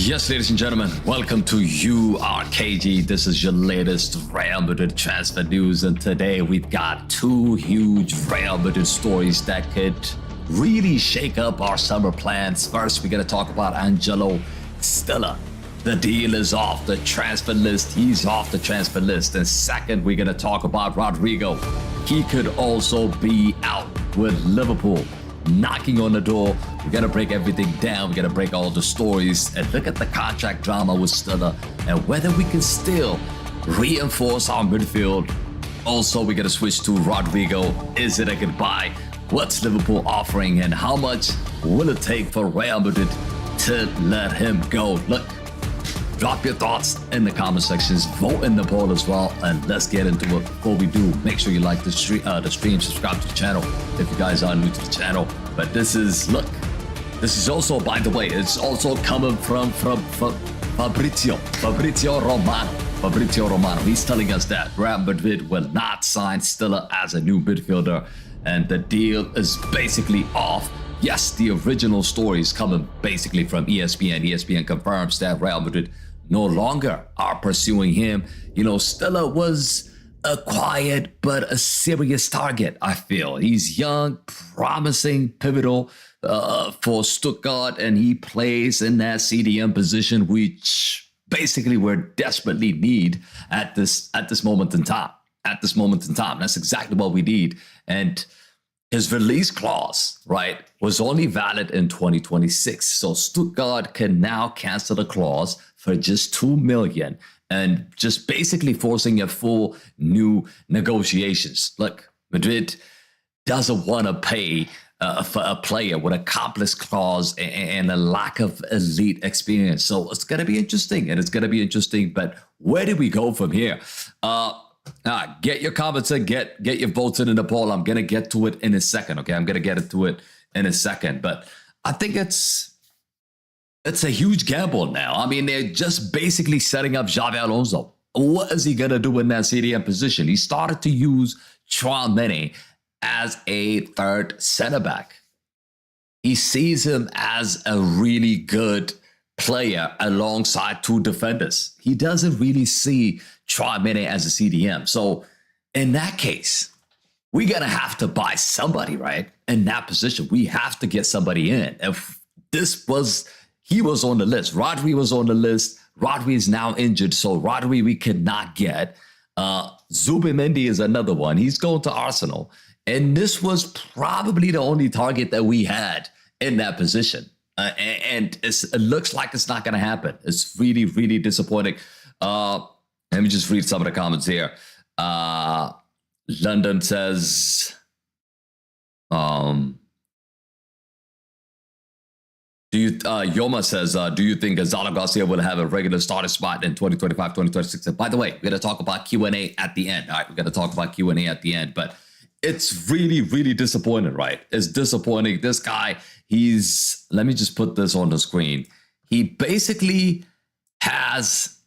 Yes, ladies and gentlemen, welcome to URKG. This is your latest Real Madrid transfer news, and today we've got two huge Real Madrid stories that could really shake up our summer plans. First, we're going to talk about Angelo Stiller. The deal is off the transfer list. He's off the transfer list. And second, we're going to talk about Rodrygo. He could also be out with Liverpool knocking on the door. We're going to break everything down. We're going to break all the stories and look at the contract drama with Stiller and whether we can still reinforce our midfield. Also, we're going to switch to Rodrygo. Is it a goodbye? What's Liverpool offering and how much will it take for Real Madrid to let him go? Look, drop your thoughts in the comment sections, vote in the poll as well, and let's get into it. Before we do, make sure you like the stream, subscribe to the channel if you guys are new to the channel. But this is also, by the way, it's also coming from Fabrizio Romano. He's telling us that Real Madrid will not sign Stiller as a new midfielder, and the deal is basically off. Yes, the original story is coming basically from ESPN. ESPN confirms that Real Madrid no longer are pursuing him. You know, Stiller was a quiet but a serious target, I feel. He's young, promising, pivotal for Stuttgart, and he plays in that CDM position, which basically we're desperately need at this moment in time. That's exactly what we need. And his release clause, right, was only valid in 2026. So Stuttgart can now cancel the clause for just $2 million and just basically forcing a full new negotiations. Look, Madrid doesn't want to pay for a player with a complex clause and a lack of elite experience. So it's going to be interesting. But where do we go from here? Get your comments in, get your votes in the poll. I'm going to get to it in a second, okay? I'm going to get into it in a second. But I think it's a huge gamble now. I mean, they're just basically setting up Xabi Alonso. What is he going to do in that CDM position? He started to use Tchouaméni as a third center back. He sees him as a really good player alongside two defenders. He doesn't really see Tchouaméni as a CDM. So in that case, we're going to have to buy somebody, right? In that position, we have to get somebody in. If he was on the list. Rodri was on the list. Rodri is now injured, so Rodri we could not get. Zubimendi is another one. He's going to Arsenal. And this was probably the only target that we had in that position. And it looks like it's not going to happen. It's really, really disappointing. Let me just read some of the comments here. London says, Yoma says, do you think Gonzalo Garcia will have a regular starting spot in 2025, 2026? And by the way, we're going to talk about Q&A at the end. All right, we're going to talk about Q&A at the end. But it's really, really disappointing, right? It's disappointing. This guy, let me just put this on the screen. He basically has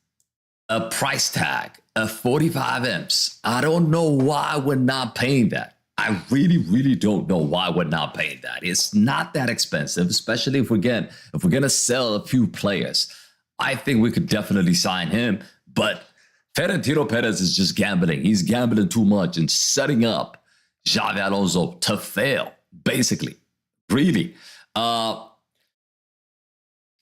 a price tag of 45 M's. I don't know why we're not paying that. I really, really don't know why we're not paying that. It's not that expensive, especially if we're going to sell a few players. I think we could definitely sign him, but Florentino Perez is just gambling. He's gambling too much and setting up Xabi Alonso to fail, basically. Really. I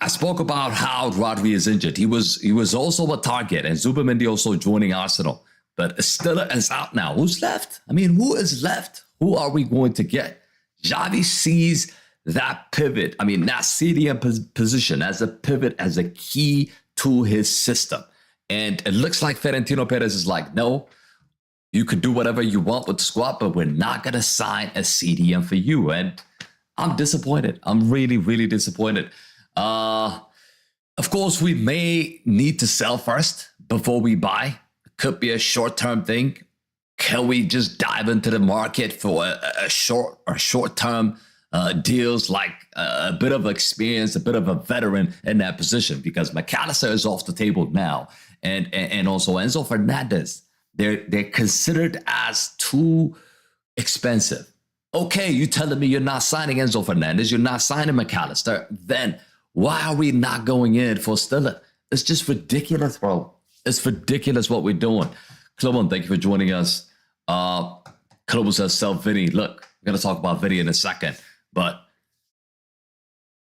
spoke about how Rodri is injured. He was also a target, and Zubimendi also joining Arsenal. But Stiller is out now. Who's left? I mean, who is left? Who are we going to get? Xavi sees that pivot, that CDM position as a pivot, as a key to his system. And it looks like Florentino Perez is like, no, you could do whatever you want with the squad, but we're not going to sign a CDM for you. And I'm disappointed. I'm really, really disappointed. Of course, we may need to sell first before we buy. Could be a short-term thing. Can we just dive into the market for a short-term deals, like a bit of experience, a bit of a veteran in that position? Because McAllister is off the table now, and also Enzo Fernandez. They're considered as too expensive. Okay, you telling me you're not signing Enzo Fernandez, you're not signing McAllister, then Why are we not going in for Stiller? It's just ridiculous, bro. It's ridiculous what we're doing. Clement, thank you for joining us. Clement says, sell Vinny. Look, we're going to talk about Vinny in a second, but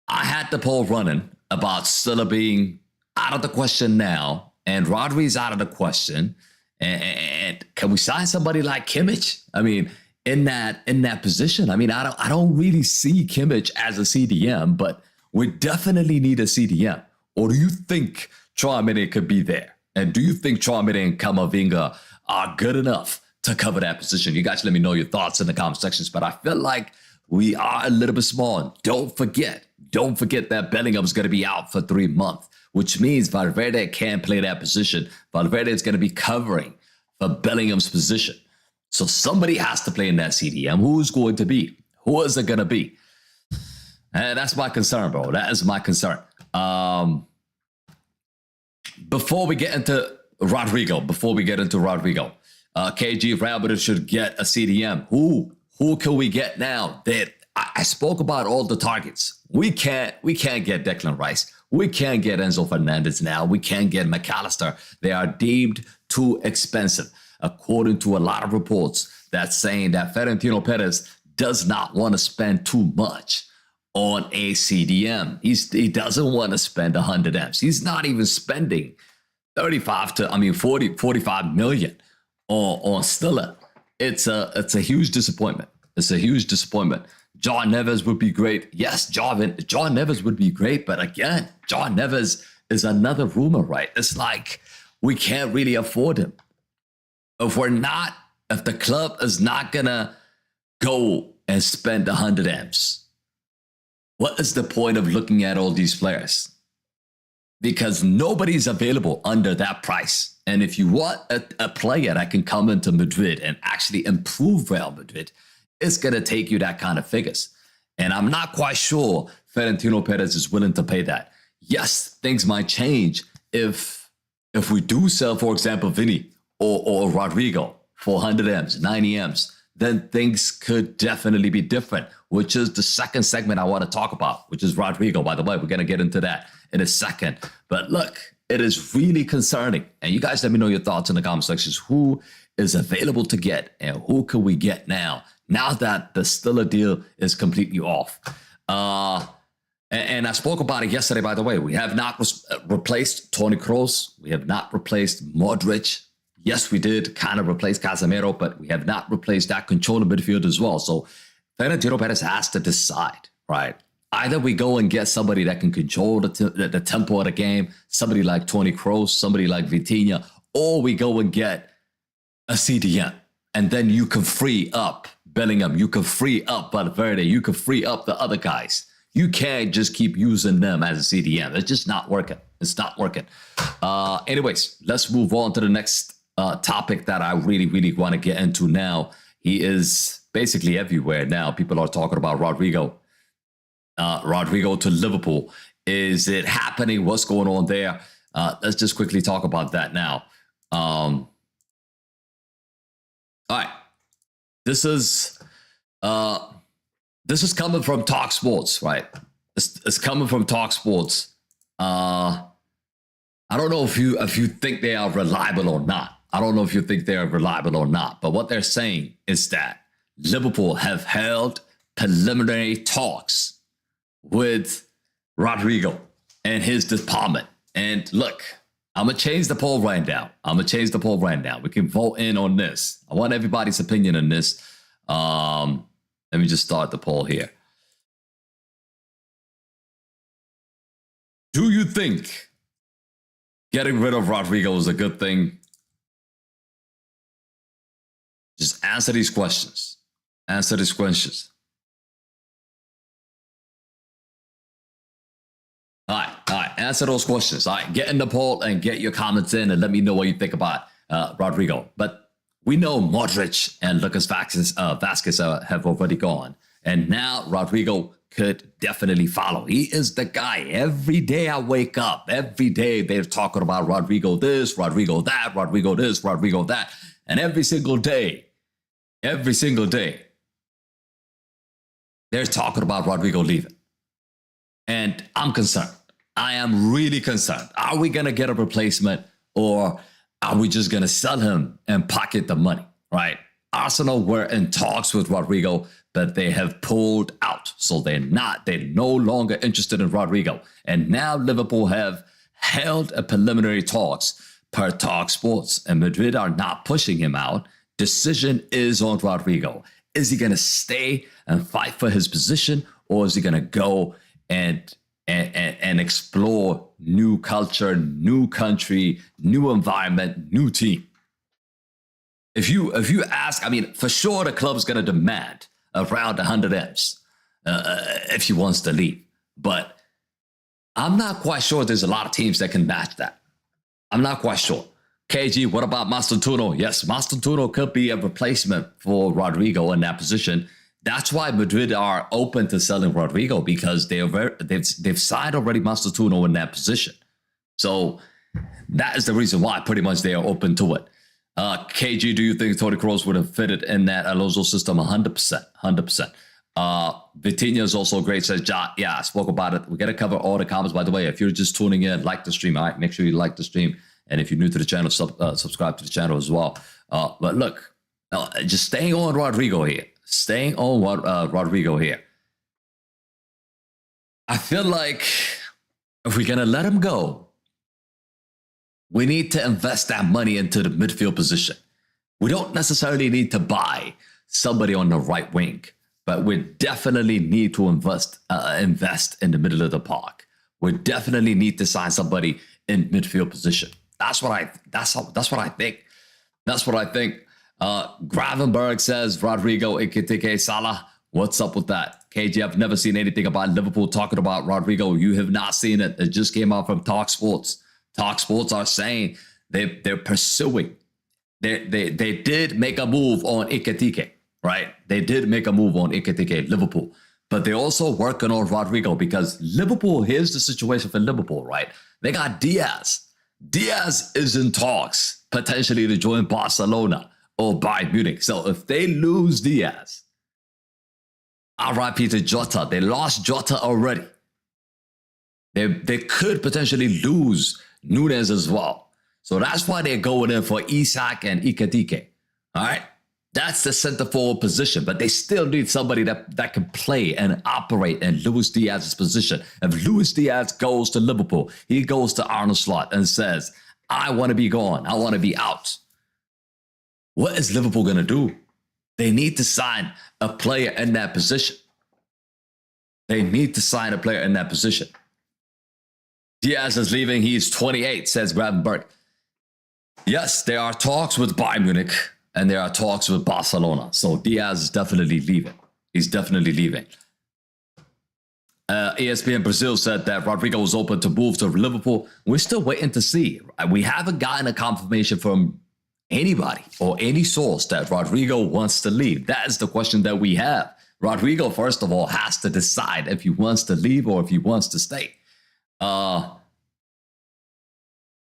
I had the poll running about Stiller being out of the question now, and Rodri's out of the question. And can we sign somebody like Kimmich? I mean, in that position. I mean, I don't really see Kimmich as a CDM, but we definitely need a CDM. Or do you think Tchouaméni could be there? And do you think Tchouaméni and Camavinga are good enough to cover that position? You guys let me know your thoughts in the comment sections, but I feel like we are a little bit small. Don't forget that Bellingham's going to be out for 3 months, which means Valverde can't play that position. Valverde is going to be covering for Bellingham's position. So somebody has to play in that CDM. Who's going to be? Who is it going to be? And that's my concern, bro. That is my concern. Before we get into Rodrygo, KG, Real Madrid should get a CDM. Who can we get now? I spoke about all the targets. We can't get Declan Rice. We can't get Enzo Fernandez now. We can't get McAllister. They are deemed too expensive, according to a lot of reports that's saying that Florentino Perez does not want to spend too much on a CDM. He doesn't want to spend 100 M's. He's not even spending 45 million on Stiller. It's a huge disappointment. It's a huge disappointment. John Neves would be great. Yes, John Neves would be great, but again, John Neves is another rumor, right? It's like we can't really afford him. If the club is not gonna go and spend 100 M's, what is the point of looking at all these players? Because nobody's available under that price. And if you want a player that can come into Madrid and actually improve Real Madrid, it's going to take you that kind of figures. And I'm not quite sure Florentino Perez is willing to pay that. Yes, things might change if we do sell, for example, Vinny or Rodrygo for 100 M's, 90 M's, then things could definitely be different, which is the second segment I want to talk about, which is Rodrygo. By the way, we're going to get into that in a second. But look, it is really concerning. And you guys let me know your thoughts in the comment sections. Who is available to get and who can we get now that the Stiller deal is completely off? And I spoke about it yesterday, by the way. We have not replaced Toni Kroos. We have not replaced Modric. Yes, we did kind of replace Casemiro, but we have not replaced that controller midfield as well. So Florentino Perez has to decide, right? Either we go and get somebody that can control the tempo of the game, somebody like Toni Kroos, somebody like Vitinha, or we go and get a CDM. And then you can free up Bellingham, you can free up Valverde, you can free up the other guys. You can't just keep using them as a CDM. It's just not working. It's not working. Anyways, let's move on to the next topic that I really, really want to get into now. He is basically everywhere now. People are talking about Rodrygo. Rodrygo to Liverpool. Is it happening? What's going on there? Let's just quickly talk about that now. All right. This is coming from talkSPORT, right? It's coming from talkSPORT. I don't know if you think they are reliable or not. I don't know if you think they are reliable or not. But what they're saying is that Liverpool have held preliminary talks with Rodrygo and his department. And look, I'm going to change the poll right now. We can vote in on this. I want everybody's opinion on this. Let me just start the poll here. Do you think getting rid of Rodrygo is a good thing? Just answer these questions. Answer these questions. All right. Answer those questions. All right, get in the poll and get your comments in and let me know what you think about Rodrygo. But we know Modric and Lucas Vázquez have already gone. And now Rodrygo could definitely follow. He is the guy. Every day I wake up, every day they're talking about Rodrygo this, Rodrygo that, Rodrygo this, Rodrygo that. And every single day, they're talking about Rodrygo leaving. And I'm concerned. I am really concerned. Are we going to get a replacement, or are we just going to sell him and pocket the money, right? Arsenal were in talks with Rodrygo, but they have pulled out. So they're no longer interested in Rodrygo. And now Liverpool have held a preliminary talks per talkSPORT, and Madrid are not pushing him out. Decision is on Rodrygo. Is he going to stay and fight for his position, or is he going to go and explore new culture, new country, new environment, new team? If you ask, I mean, for sure the club is going to demand around 100 M's if he wants to leave. But I'm not quite sure there's a lot of teams that can match that. I'm not quite sure. KG, what about Mastantuono? Yes, Mastantuono could be a replacement for Rodrygo in that position. That's why Madrid are open to selling Rodrygo, because they've signed already Mastantuono in that position. So that is the reason why pretty much they are open to it. KG, do you think Toni Kroos would have fitted in that Alonso system? 100%. 100%. Vitinha is also great, says, yeah, I spoke about it. We're going to cover all the comments, by the way. If you're just tuning in, like the stream. All right, make sure you like the stream. And if you're new to the channel, subscribe to the channel as well. But look, just staying on Rodrygo here. Staying on Rodrygo here. I feel like if we're going to let him go, we need to invest that money into the midfield position. We don't necessarily need to buy somebody on the right wing, but we definitely need to invest in the middle of the park. We definitely need to sign somebody in midfield position. That's what I think. That's what I think. Gravenberg says Rodrygo, Ekitike, Salah. What's up with that? KG, I've never seen anything about Liverpool talking about Rodrygo. You have not seen it. It just came out from talkSPORT. talkSPORT are saying they're pursuing. They did make a move on Ekitike, right? They did make a move on Ekitike, Liverpool. But they're also working on Rodrygo, because Liverpool, here's the situation for Liverpool, right? They got Diaz. Diaz is in talks potentially to join Barcelona or Bayern Munich. So if they lose Diaz, RIP to Jota. They lost Jota already. They could potentially lose Nunes as well. So that's why they're going in for Isak and Ekitike. All right? That's the center forward position, but they still need somebody that can play and operate in Luis Diaz's position. If Luis Diaz goes to Liverpool, he goes to Arne Slot and says, I want to be gone. I want to be out. What is Liverpool going to do? They need to sign a player in that position. They need to sign a player in that position. Diaz is leaving. He's 28, says Gravenberg. Yes, there are talks with Bayern Munich. And there are talks with Barcelona. So Diaz is definitely leaving. He's definitely leaving. ESPN Brazil said that Rodrygo was open to move to Liverpool. We're still waiting to see. We haven't gotten a confirmation from anybody or any source that Rodrygo wants to leave. That is the question that we have. Rodrygo, first of all, has to decide if he wants to leave or if he wants to stay.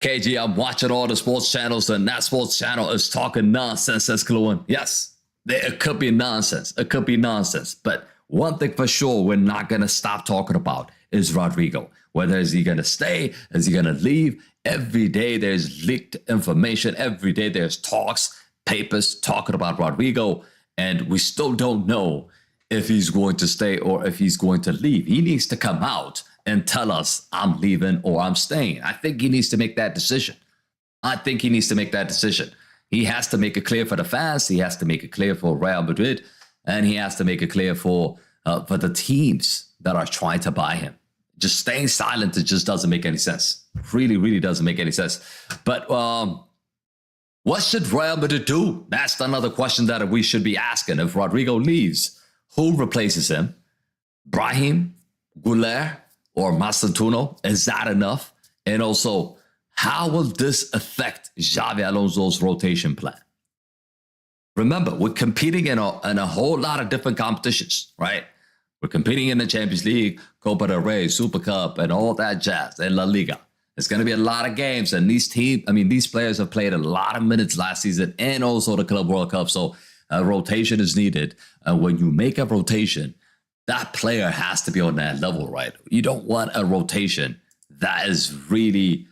KG, I'm watching all the sports channels, and that sports channel is talking nonsense, says Kluin. Yes, it could be nonsense. It could be nonsense. But one thing for sure we're not going to stop talking about is Rodrygo. Whether is he going to stay, is he going to leave? Every day there's leaked information. Every day there's talks, papers talking about Rodrygo, and we still don't know if he's going to stay or if he's going to leave. He needs to come out and tell us I'm leaving or I'm staying. I think he needs to make that decision. He has to make it clear for the fans. He has to make it clear for Real Madrid. And he has to make it clear for the teams that are trying to buy him. Just staying silent, it just doesn't make any sense. Really, really doesn't make any sense. But what should Real Madrid do? That's another question that we should be asking. If Rodrygo leaves, who replaces him? Brahim, Goulet, or Mastantuono? Is that enough? And also, how will this affect Xabi Alonso's rotation plan? Remember, we're competing in a whole lot of different competitions, right? We're competing in the Champions League, Copa del Rey, Super Cup, and all that jazz, and La Liga. It's going to be a lot of games, and these players have played a lot of minutes last season, and also the Club World Cup. So rotation is needed. When you make a rotation, that player has to be on that level, right? You don't want a rotation that is really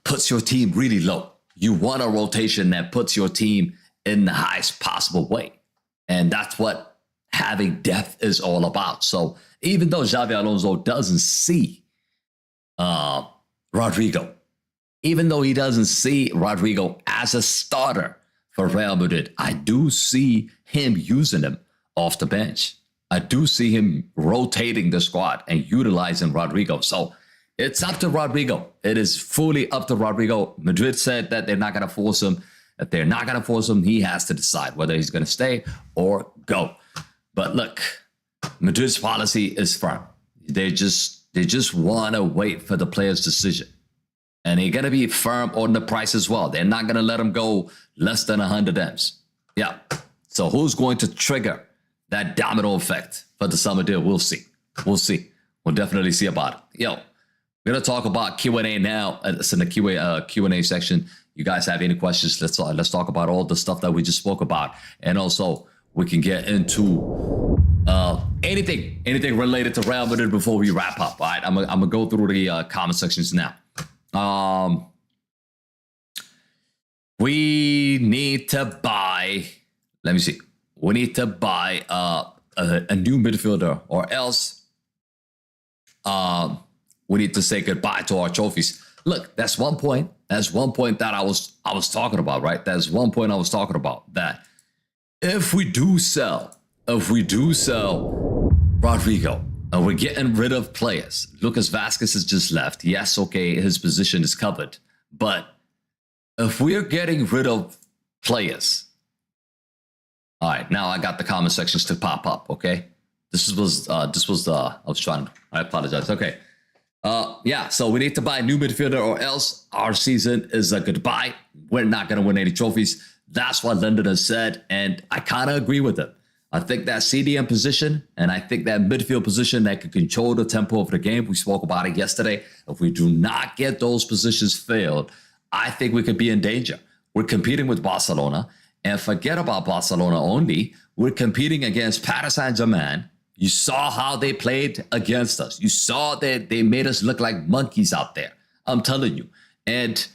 puts your team really low. You want a rotation that puts your team in the highest possible way. And that's what having depth is all about. So even though Xabi Alonso doesn't see Rodrygo, even though he doesn't see Rodrygo as a starter for Real Madrid, I do see him using him off the bench. I do see him rotating the squad and utilizing Rodrygo. So it's up to Rodrygo. It is fully up to Rodrygo. Madrid said that they're not going to force him. If they're not going to force him, he has to decide whether he's going to stay or go. But look, Madrid's policy is firm. They just want to wait for the player's decision. And they're going to be firm on the price as well. They're not going to let him go less than 100 M's. Yeah. So who's going to trigger that domino effect for the summer deal? We'll see. We'll see. We'll definitely see about it. Yo, we're going to talk about Q&A now. It's in the Q&A section. You guys have any questions? Let's talk about all the stuff that we just spoke about. And also, we can get into anything related to Real Madrid before we wrap up. All right, I'm going to go through the comment sections now. We need to buy, let me see. We need to buy a new midfielder, or else we need to say goodbye to our trophies. Look, that's one point. That's one point that I was talking about, right? That's one point I was talking about. That if we do sell Rodrygo and we're getting rid of players, Lucas Vazquez has just left. Yes, okay, his position is covered. But if we're getting rid of players, all right, now I got the comment sections to pop up. Okay, I apologize. Okay. Yeah, so we need to buy a new midfielder, or else our season is a goodbye. We're not going to win any trophies. That's what London has said, and I kind of agree with him. I think that CDM position, and I think that midfield position that can control the tempo of the game, we spoke about it yesterday. If we do not get those positions filled, I think we could be in danger. We're competing with Barcelona, and forget about Barcelona only. We're competing against Paris Saint-Germain. You saw how they played against us. You saw that they made us look like monkeys out there. I'm telling you. And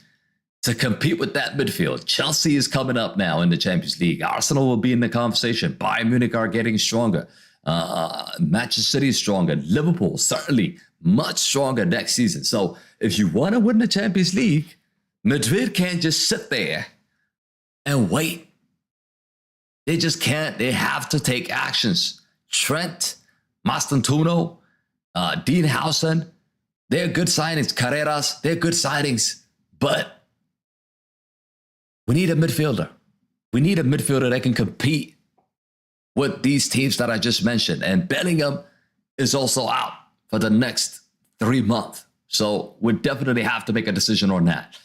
to compete with that midfield, Chelsea is coming up now in the Champions League. Arsenal will be in the conversation. Bayern Munich are getting stronger. Manchester City is stronger. Liverpool, certainly much stronger next season. So if you want to win the Champions League, Madrid can't just sit there and wait. They just can't. They have to take actions. Trent, Mastantuono, Dean Howson, they're good signings. Carreras, they're good signings. But we need a midfielder. We need a midfielder that can compete with these teams that I just mentioned. And Bellingham is also out for the next 3 months. So we definitely have to make a decision on that.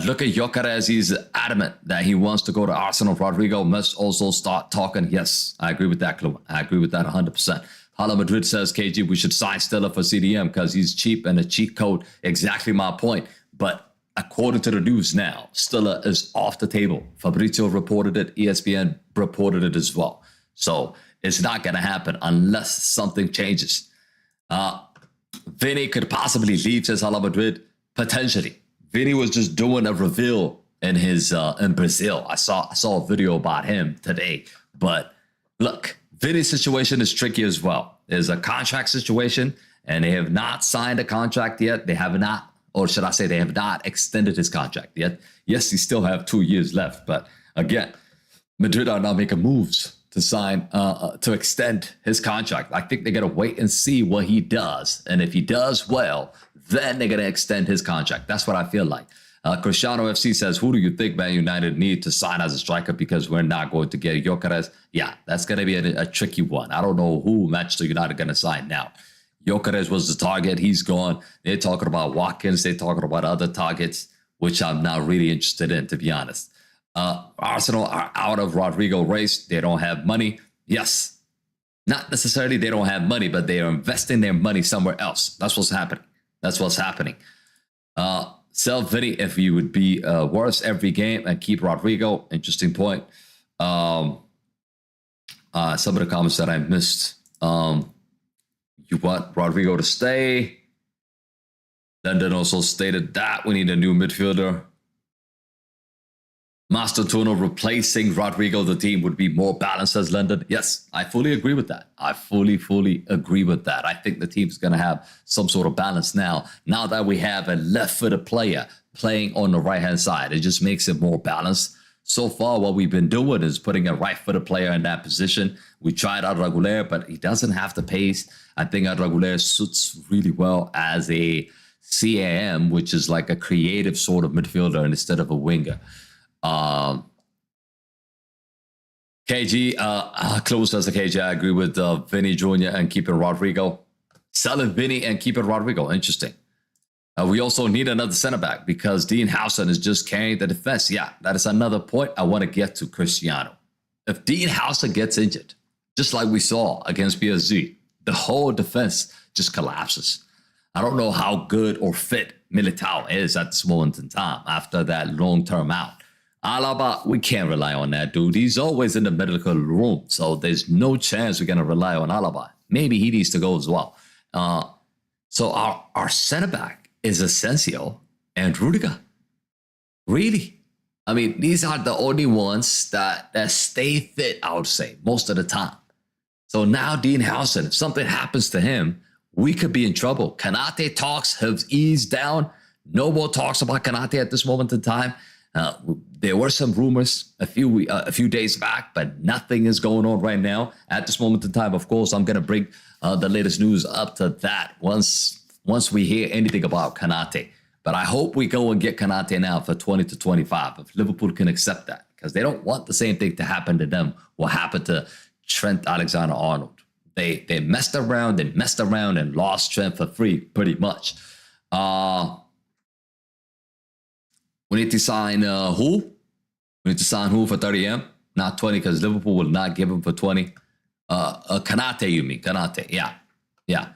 Look at Gyökeres. He's adamant that he wants to go to Arsenal. Rodrygo must also start talking. Yes, I agree with that, Chloe. I agree with that 100%. Hala Madrid says, KG, we should sign Stiller for CDM because he's cheap and a cheat code. Exactly my point. But according to the news now, Stiller is off the table. Fabrizio reported it. ESPN reported it as well. So it's not going to happen unless something changes. Vinny could possibly leave, says Hala Madrid. Potentially. Vinny was just doing a reveal in his in Brazil. I saw a video about him today. But look, Vinny's situation is tricky as well. There's a contract situation, and they have not signed a contract yet. They have not, or should I say, they have not extended his contract yet. Yes, he still have 2 years left, but again, Madrid are now making moves to sign to extend his contract. I think they're gonna wait and see what he does, and if he does well, then they're going to extend his contract. That's what I feel like. Cristiano FC says, who do you think Man United need to sign as a striker because we're not going to get Gyökeres? Yeah, that's going to be a tricky one. I don't know who Manchester United are going to sign now. Gyökeres was the target. He's gone. They're talking about Watkins. They're talking about other targets, which I'm not really interested in, to be honest. Arsenal are out of Rodrygo race. They don't have money. Yes, not necessarily they don't have money, but they are investing their money somewhere else. That's what's happening. That's what's happening. Sell Vinny if you would be worse every game and keep Rodrygo. Interesting point. Some of the comments that I missed. You want Rodrygo to stay. London also stated that we need a new midfielder. Master Tuno replacing Rodrygo, the team would be more balanced as London. Yes, I fully agree with that. I fully agree with that. I think the team's going to have some sort of balance now. Now that we have a left-footed player playing on the right-hand side, it just makes it more balanced. So far, what we've been doing is putting a right-footed player in that position. We tried Rodrygo, but he doesn't have the pace. I think Rodrygo suits really well as a CAM, which is like a creative sort of midfielder instead of a winger. KG, close as a KG. I agree with Vinny Jr. and keeping Rodrygo. Selling Vinny and keeping Rodrygo. Interesting. We also need another center back because Dean Howson is just carrying the defense. Yeah, that is another point I want to get to, Cristiano. If Dean Howson gets injured, just like we saw against PSG, the whole defense just collapses. I don't know how good or fit Militao is at this moment in time after that long-term out. Alaba, we can't rely on that dude. He's always in the medical room, so there's no chance we're going to rely on Alaba. Maybe he needs to go as well. So our center back is Asensio and Rudiger. Really? I mean, these are the only ones that stay fit, I would say, most of the time. So now Dean Howson, if something happens to him, we could be in trouble. Kanate talks have eased down. No more talks about Kanate at this moment in time. There were some rumors a few days back, but nothing is going on right now. At this moment in time, of course, I'm going to bring the latest news up to that once we hear anything about Kanate. But I hope we go and get Kanate now for 20 to 25, if Liverpool can accept that, because they don't want the same thing to happen to them what happened to Trent Alexander-Arnold. They messed around and lost Trent for free, pretty much. We need to sign who? We need to sign who for 30M? Not 20, because Liverpool will not give him for 20. Kanate, you mean? Kanate, yeah.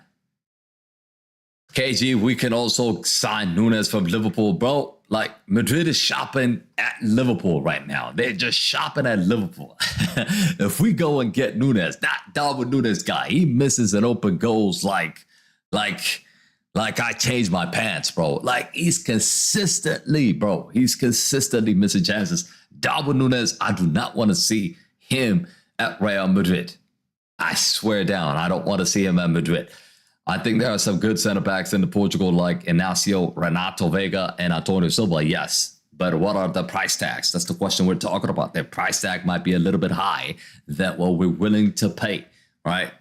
KG, we can also sign Nunes from Liverpool, bro. Like, Madrid is shopping at Liverpool right now. They're just shopping at Liverpool. If we go and get Nunes, that Darwin Nunes guy, he misses an open goals like I changed my pants, bro. Like, he's consistently missing chances. Darwin Nunes, I do not want to see him at Real Madrid. I swear down, I don't want to see him at Madrid. I think there are some good center backs in Portugal like Inácio, Renato Vega, and Antonio Silva, yes. But what are the price tags? That's the question we're talking about. Their price tag might be a little bit high than what we're willing to pay, right?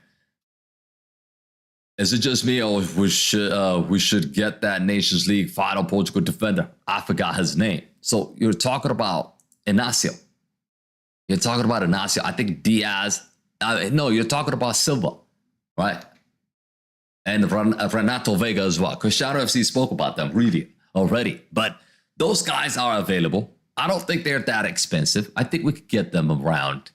Is it just me, or we should get that Nations League final Portugal defender? I forgot his name. So you're talking about Inácio. I think Diaz. No, you're talking about Silva, right? And Renato Vega as well. Cristiano FC spoke about them really already. But those guys are available. I don't think they're that expensive. I think we could get them around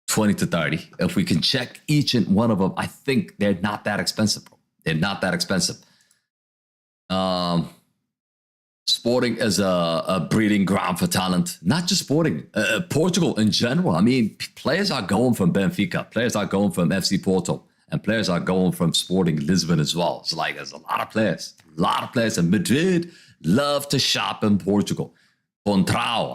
20 to 30. If we can check each and one of them, I think they're not that expensive, bro. They're not that expensive. Sporting is a breeding ground for talent. Not just Sporting. Portugal in general. I mean, players are going from Benfica. Players are going from FC Porto. And players are going from Sporting Lisbon as well. It's like there's a lot of players. And Madrid love to shop in Portugal. Contrao.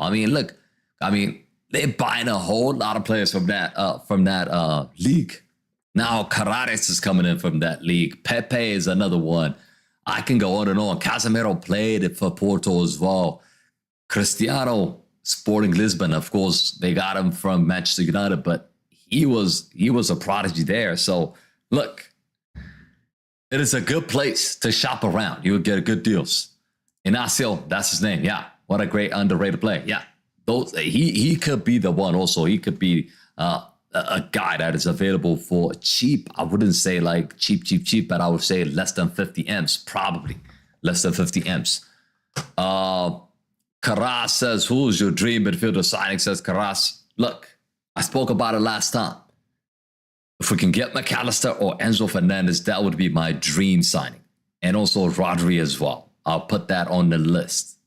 They're buying a whole lot of players from that league. Now Carreras is coming in from that league. Pepe is another one. I can go on and on. Casemiro played it for Porto as well. Cristiano, Sporting Lisbon, of course, they got him from Manchester United, but he was a prodigy there. So look, it is a good place to shop around. You will get good deals. Inácio, that's his name. Yeah, what a great underrated player. Yeah, he could be the one. Also, he could be a guy that is available for cheap. I wouldn't say like cheap, but I would say less than 50 M's, probably less than 50 M's. Carras says, "Who's your dream midfielder signing?" Says Carras. Look. I spoke about it last time. If we can get McAllister or Enzo Fernandez, that would be my dream signing. And also Rodri as well. I'll put that on the list.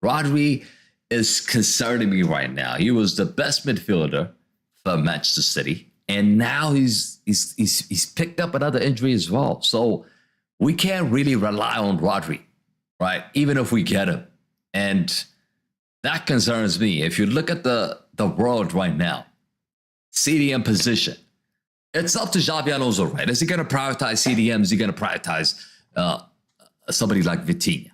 Rodri is concerning me right now. He was the best midfielder for Manchester City. And now he's picked up another injury as well. So we can't really rely on Rodri, right? Even if we get him. And that concerns me. If you look at the world right now, CDM position, it's up to Xabi Alonso, right? Is he going to prioritize CDM? Is he going to prioritize somebody like Vitinha?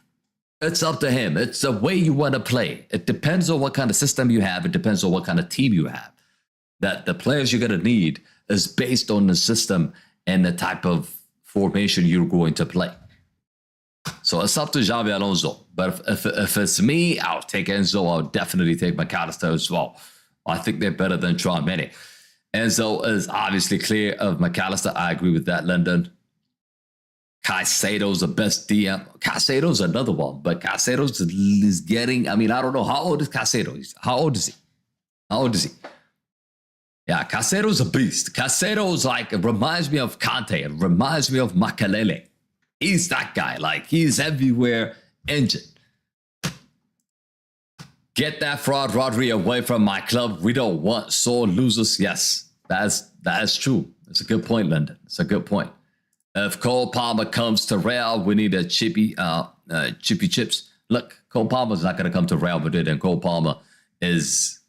It's up to him. It's the way you want to play. It depends on what kind of system you have. It depends on what kind of team you have. That the players you're going to need is based on the system and the type of formation you're going to play. So it's up to Xabi Alonso. But if it's me, I'll take Enzo. I'll definitely take McAllister as well. I think they're better than Tchouaméni. Enzo is obviously clear of McAllister. I agree with that, London. Caicedo's the best DM. Caicedo's another one, but Caicedo's is getting, I mean, I don't know. How old is Caicedo? How old is he? How old is he? Yeah, Caicedo's a beast. Caicedo's like, it reminds me of Kante. It reminds me of Makelele. He's that guy. Like, he's everywhere engine. Get that fraud Rodri away from my club. We don't want sore losers. Yes, that's true. It's a good point, London. It's a good point. If Cole Palmer comes to Real, we need a chippy chips. Look, Cole Palmer's not going to come to Real Madrid, and Cole Palmer is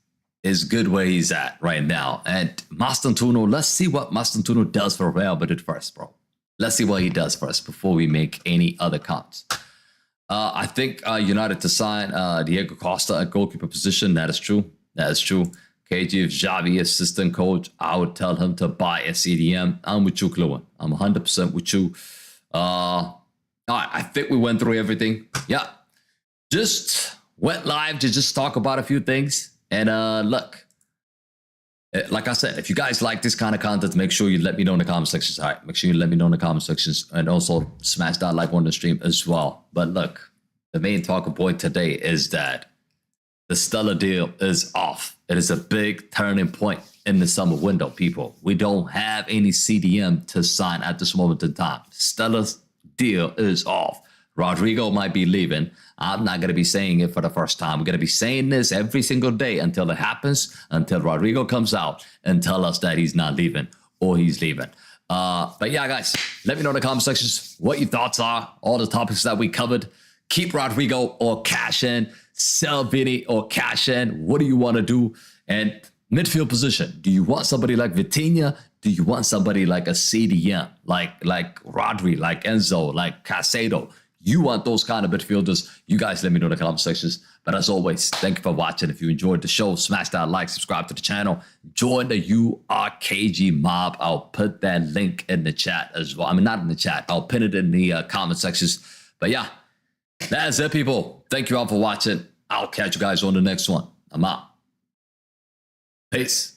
good where he's at right now. And Mastantuono, let's see what Mastantuono does for Real Madrid first, bro. Let's see what he does first before we make any other comments. I think United to sign Diego Costa at goalkeeper position. That is true. That is true. KG, if Xavi, assistant coach, I would tell him to buy a CDM. I'm with you, Chloe. I'm 100% with you. All right, I think we went through everything. Yeah. Just went live to just talk about a few things. And look, like I said, if you guys like this kind of content, make sure you let me know in the comment sections. All right, make sure you let me know in the comment sections. And also smash that like on the stream as well. But look, the main talking point today is that the Stiller deal is off. It is a big turning point in the summer window, people. We don't have any CDM to sign at this moment in time. Stiller's deal is off. Rodrygo might be leaving. I'm not going to be saying it for the first time. We're going to be saying this every single day until it happens, until Rodrygo comes out and tell us that he's not leaving or he's leaving. But yeah, guys, let me know in the comment sections what your thoughts are, all the topics that we covered. Keep Rodrygo or cash in. Sell Vini or cash in. What do you want to do? And midfield position. Do you want somebody like Vitinha? Do you want somebody like a CDM, like Rodri, like Enzo, like Caicedo? You want those kind of midfielders? You guys let me know in the comment sections. But as always, thank you for watching. If you enjoyed the show, smash that like, subscribe to the channel, join the URKG mob. I'll put that link in the chat as well. I mean, not in the chat. I'll pin it in the comment sections. But yeah, that's it, people. Thank you all for watching. I'll catch you guys on the next one. I'm out. Peace.